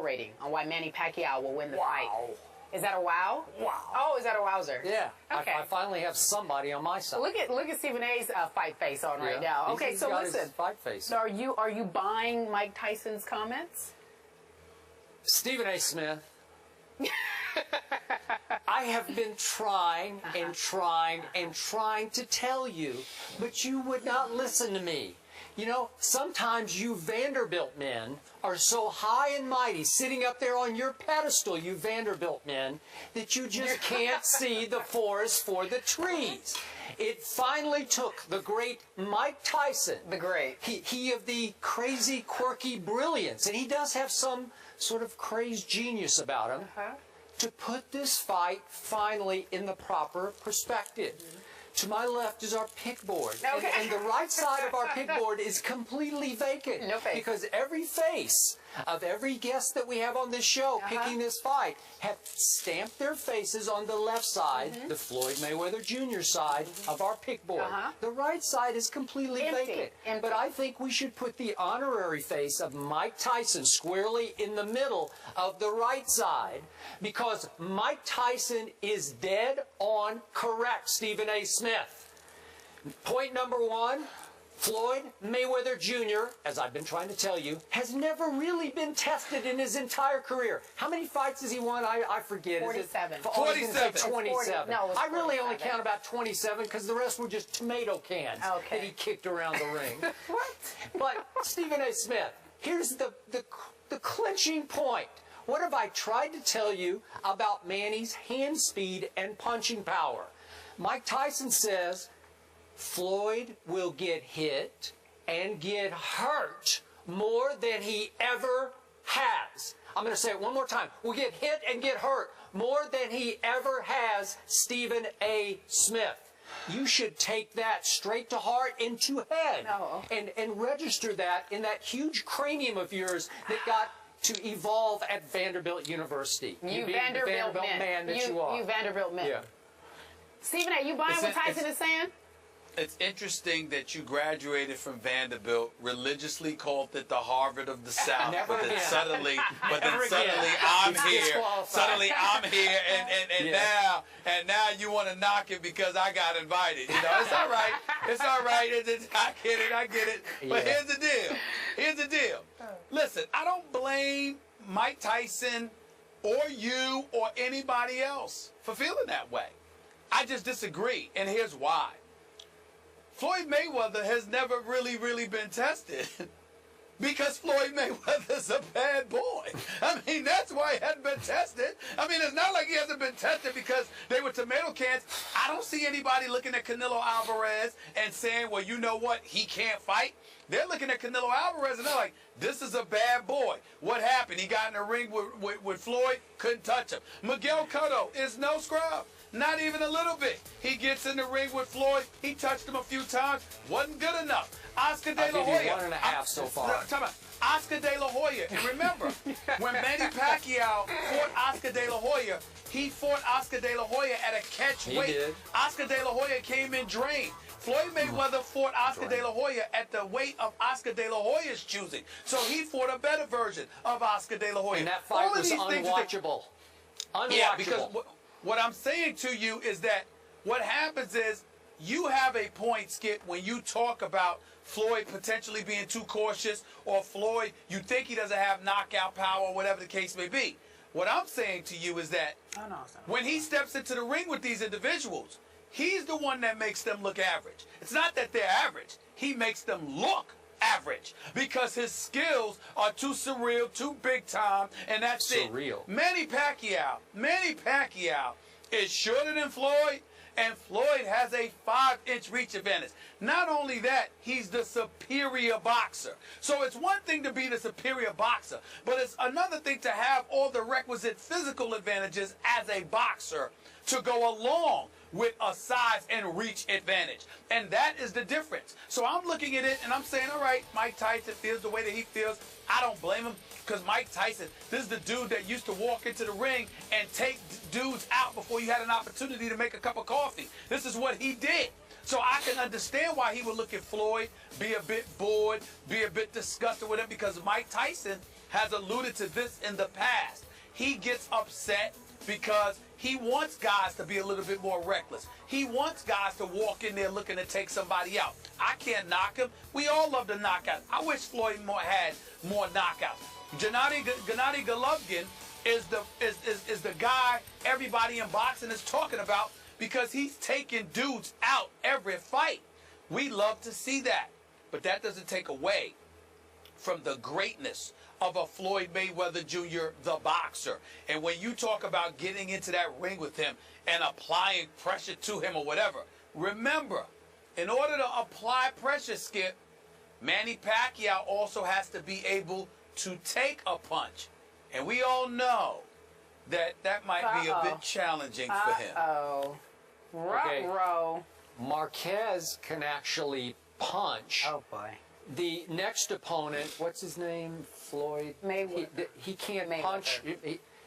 Rating on why Manny Pacquiao will win the fight. Wow. Is that a wow? Wow. Oh, is that a wowzer? Yeah. Okay. I finally have somebody on my side. Look at Stephen A's fight face on right Yeah. now. He's- Okay, he's so got listen. his fight face. So are you buying Mike Tyson's comments? Stephen A. Smith. I have been trying and trying and trying to tell you, but you would not listen to me. You know, sometimes you Vanderbilt men are so high and mighty, sitting up there on your pedestal, you Vanderbilt men, that you just can't see the forest for the trees. It finally took the great Mike Tyson, The great. he of the crazy, quirky brilliance, and he does have some sort of crazed genius about him, to put this fight finally in the proper perspective. To my left is our pick board. Okay. And the right side of our pick board is completely vacant. No face. Because every face of every guest that we have on this show picking this fight have stamped their faces on the left side, the Floyd Mayweather Jr. side of our pick board. The right side is completely vacant. Empty. But I think we should put the honorary face of Mike Tyson squarely in the middle of the right side, because Mike Tyson is dead on correct, Stephen A. Smith. Point number one, Floyd Mayweather Jr., as I've been trying to tell you, has never really been tested in his entire career. How many fights has he won? I forget. 47. Is it, oh, I was gonna say 47. 27. No, it was I really only 47. count about 27 because the rest were just tomato cans Okay. that he kicked around the ring. What? But Stephen A. Smith, here's the clinching point. What have I tried to tell you about Manny's hand speed and punching power? Mike Tyson says Floyd will get hit and get hurt more than he ever has. I'm going to say it one more time. Will get hit and get hurt more than he ever has, Stephen A. Smith. You should take that straight to heart and to head and register that in that huge cranium of yours that got to evolve at Vanderbilt University. You being the Vanderbilt man that you are. You Vanderbilt man. Yeah. Stephen A., you buying what Tyson is saying? It's interesting that you graduated from Vanderbilt, religiously called it the Harvard of the South, Never but then again. suddenly, Never again. I'm He's here. disqualified. Suddenly I'm here, and Yeah. now you want to knock it because I got invited. You know, it's all right. It's all right. I get it. But Yeah. Here's the deal. Listen, I don't blame Mike Tyson or you or anybody else for feeling that way. I just disagree, and here's why. Floyd Mayweather has never really been tested because Floyd Mayweather's a bad boy. I mean, that's why he hasn't been tested. I mean, it's not like he hasn't been tested because they were tomato cans. I don't see anybody looking at Canelo Alvarez and saying, well, you know what, he can't fight. They're looking at Canelo Alvarez and they're like, this is a bad boy. What happened? He got in the ring with Floyd, couldn't touch him. Miguel Cotto is no scrub. Not even a little bit. He gets in the ring with Floyd. He touched him a few times. Wasn't good enough. Oscar De La Hoya. I'll give you 1.5 so far. Talk about Oscar De La Hoya. And remember, when Manny Pacquiao fought Oscar De La Hoya, he fought Oscar De La Hoya at a catch weight. He did. Oscar De La Hoya came in drained. Floyd Mayweather fought Oscar De La Hoya at the weight of Oscar De La Hoya's choosing. So he fought a better version of Oscar De La Hoya. And that fight All of was these things unwatchable. Unwatchable. Yeah, because what I'm saying to you is that what happens is you have a point, Skip, when you talk about Floyd potentially being too cautious, or Floyd, you think he doesn't have knockout power, or whatever the case may be. What I'm saying to you is that when he steps into the ring with these individuals, he's the one that makes them look average. It's not that they're average. He makes them look average because his skills are too surreal, too big time, and that's surreal. Manny Pacquiao is shorter than Floyd, and Floyd has a 5-inch reach advantage. Not only that, he's the superior boxer. So it's one thing to be the superior boxer, but it's another thing to have all the requisite physical advantages as a boxer to go along with a size and reach advantage. And that is the difference. So I'm looking at it and I'm saying, all right, Mike Tyson feels the way that he feels. I don't blame him because Mike Tyson, this is the dude that used to walk into the ring and take dudes out before you had an opportunity to make a cup of coffee. This is what he did. So I can understand why he would look at Floyd, be a bit bored, be a bit disgusted with him, because Mike Tyson has alluded to this in the past. He gets upset because he wants guys to be a little bit more reckless. He wants guys to walk in there looking to take somebody out. I can't knock him. We all love the knockout. I wish Floyd had more knockouts. Gennady Golovkin is the guy everybody in boxing is talking about because he's taking dudes out every fight. We love to see that. But that doesn't take away from the greatness of a Floyd Mayweather Jr., the boxer. And when you talk about getting into that ring with him and applying pressure to him or whatever, remember, in order to apply pressure, Skip, Manny Pacquiao also has to be able to take a punch. And we all know that that might be a bit challenging for him. Okay. Ruh-roh. Marquez can actually punch. Oh, boy. The next opponent, what's his name? Floyd Mayweather. He can't Mayweather. punch.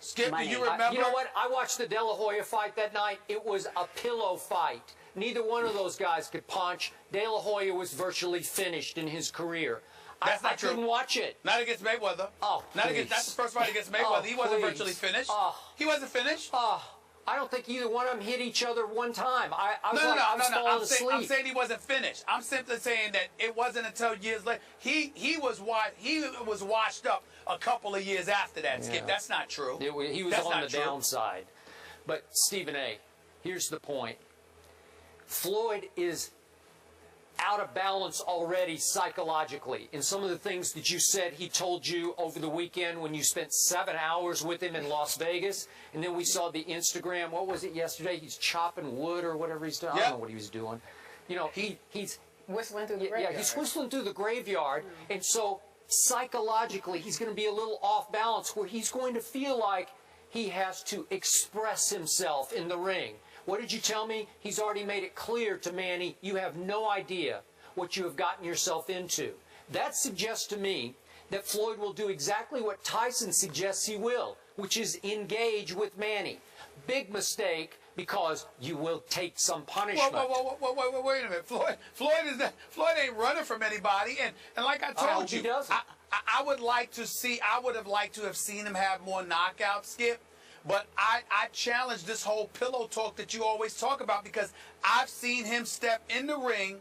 Skip, do you Money. remember? You know what? I watched the De La Hoya fight that night. It was a pillow fight. Neither one of those guys could punch. De La Hoya was virtually finished in his career. That's not I true. couldn't watch it. Not against Mayweather. Oh, Not please. against. That's the first fight against Mayweather. Oh, He wasn't please. virtually finished. Oh. He wasn't finished. I don't think either one of them hit each other one time. I was No. falling I'm asleep. saying he wasn't finished. I'm simply saying that it wasn't until years later. He was washed up a couple of years after that. Skip, Yeah. that's not true. He was That's on not the true. downside. But Stephen A., here's the point. Floyd is out of balance already psychologically. And some of the things that you said he told you over the weekend when you spent 7 hours with him in Las Vegas, and then we saw the Instagram, what was it yesterday? He's chopping wood or whatever he's doing. I don't know what he was doing. You know, he's Whistling through the graveyard. yeah, he's whistling through the graveyard, and so psychologically he's going to be a little off balance where he's going to feel like he has to express himself in the ring. What did you tell me? He's already made it clear to Manny, you have no idea what you have gotten yourself into. That suggests to me that Floyd will do exactly what Tyson suggests he will, which is engage with Manny. Big mistake, because you will take some punishment. Whoa, wait a minute. Floyd ain't running from anybody, and like I told you, he doesn't. I would have liked to have seen him have more knockouts, Skip. But I challenge this whole pillow talk that you always talk about because I've seen him step in the ring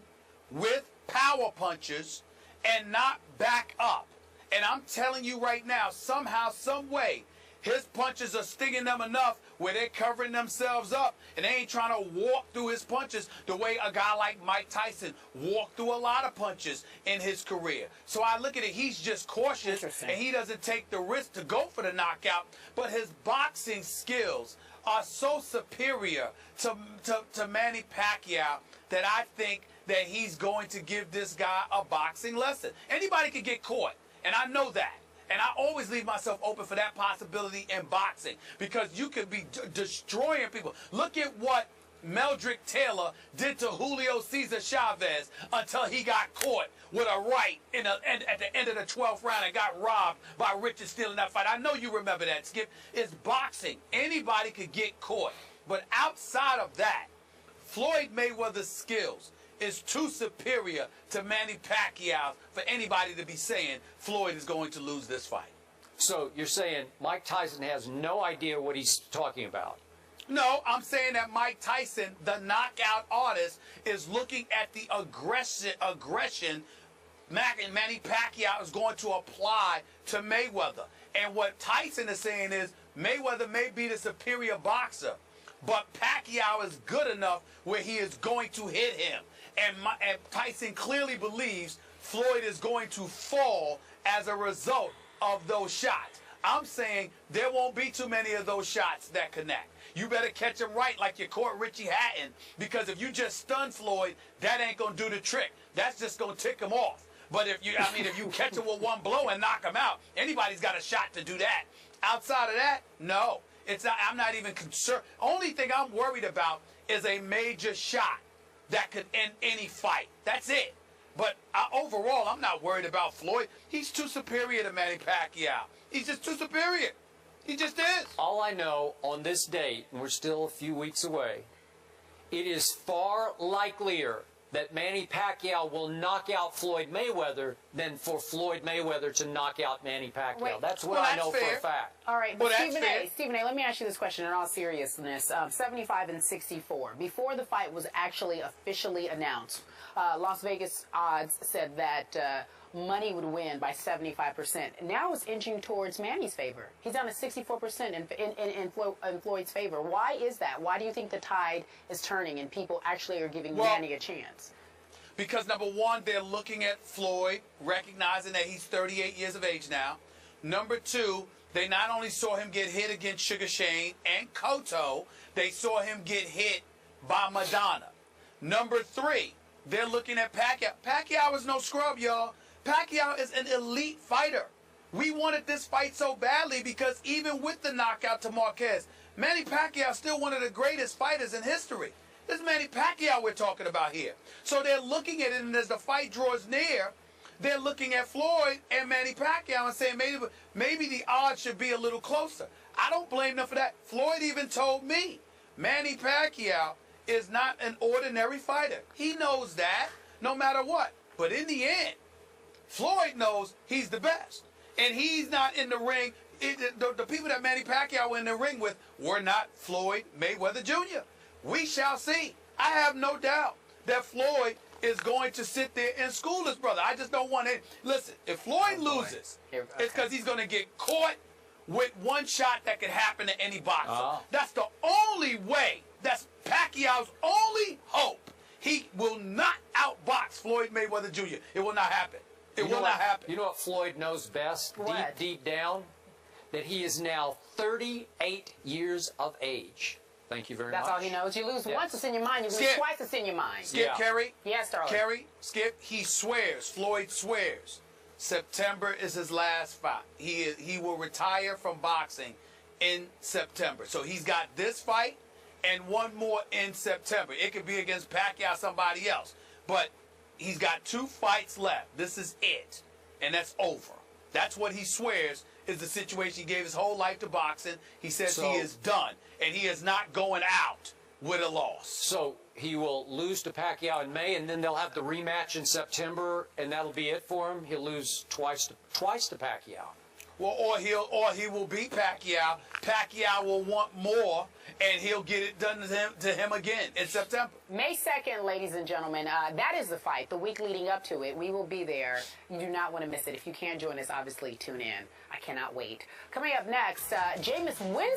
with power punches and not back up. And I'm telling you right now, somehow, some way, his punches are stinging them enough where they're covering themselves up and they ain't trying to walk through his punches the way a guy like Mike Tyson walked through a lot of punches in his career. So I look at it, he's just cautious and he doesn't take the risk to go for the knockout, but his boxing skills are so superior to Manny Pacquiao that I think that he's going to give this guy a boxing lesson. Anybody can get caught, and I know that. And I always leave myself open for that possibility in boxing because you could be destroying people. Look at what Meldrick Taylor did to Julio Cesar Chavez until he got caught with a right at the end of the 12th round and got robbed by Richard Steele in that fight. I know you remember that, Skip. It's boxing. Anybody could get caught. But outside of that, Floyd Mayweather's skills is too superior to Manny Pacquiao for anybody to be saying Floyd is going to lose this fight. So you're saying Mike Tyson has no idea what he's talking about? No, I'm saying that Mike Tyson, the knockout artist, is looking at the aggression Manny Pacquiao is going to apply to Mayweather. And what Tyson is saying is Mayweather may be the superior boxer, but Pacquiao is good enough where he is going to hit him. And Tyson clearly believes Floyd is going to fall as a result of those shots. I'm saying there won't be too many of those shots that connect. You better catch him right like you caught Richie Hatton, because if you just stun Floyd, that ain't going to do the trick. That's just going to tick him off. But if you catch him with one blow and knock him out, anybody's got a shot to do that. Outside of that, no. I'm not even concerned. Only thing I'm worried about is a major shot that could end any fight. That's it. But overall, I'm not worried about Floyd. He's too superior to Manny Pacquiao. He's just too superior. He just is. All I know on this date, and we're still a few weeks away, it is far likelier that Manny Pacquiao will knock out Floyd Mayweather than for Floyd Mayweather to knock out Manny Pacquiao. Wait. That's what I know for a fact. All right, but Well, Stephen A., let me ask you this question in all seriousness. 75 and 64. Before the fight was actually officially announced, Las Vegas odds said that Money would win by 75%. Now it's inching towards Manny's favor. He's down to 64% in Floyd's favor. Why is that? Why do you think the tide is turning and people actually are giving Manny a chance? Because, number one, they're looking at Floyd, recognizing that he's 38 years of age now. Number two, they not only saw him get hit against Sugar Shane and Cotto, they saw him get hit by Madonna. Number three, they're looking at Pacquiao. Pacquiao is no scrub, y'all. Pacquiao is an elite fighter. We wanted this fight so badly because even with the knockout to Marquez, Manny Pacquiao is still one of the greatest fighters in history. This is Manny Pacquiao we're talking about here. So they're looking at it, and as the fight draws near, they're looking at Floyd and Manny Pacquiao and saying maybe the odds should be a little closer. I don't blame them for that. Floyd even told me Manny Pacquiao is not an ordinary fighter. He knows that no matter what. But in the end, Floyd knows he's the best. And he's not in the ring. The people that Manny Pacquiao were in the ring with were not Floyd Mayweather Jr. We shall see. I have no doubt that Floyd is going to sit there and school his brother. I just don't want it. Listen, if Floyd loses, it's because he's going to get caught with one shot that could happen to any boxer. That's the only way. That's Pacquiao's only hope. He will not outbox Floyd Mayweather Jr. It will not happen. It will not happen. You know what Floyd knows best? What? Deep down? That he is now 38 years of age. Thank you very much. That's all he knows. You lose once, it's in your mind. You lose twice, it's in your mind. Skip, Kerry? Yes, darling. Kerry, Skip, he swears, Floyd swears, September is his last fight. He will retire from boxing in September. So he's got this fight and one more in September. It could be against Pacquiao, somebody else. But he's got 2 fights left. This is it. And that's over. That's what he swears is the situation. He gave his whole life to boxing. He says he is done. And he is not going out with a loss. So he will lose to Pacquiao in May, and then they'll have the rematch in September, and that'll be it for him. He'll lose twice to Pacquiao. Well, or he will beat Pacquiao. Pacquiao will want more, and he'll get it done to him again in September. May 2nd, ladies and gentlemen, that is the fight. The week leading up to it, we will be there. You do not want to miss it. If you can't join us, obviously tune in. I cannot wait. Coming up next, Jameis Winston.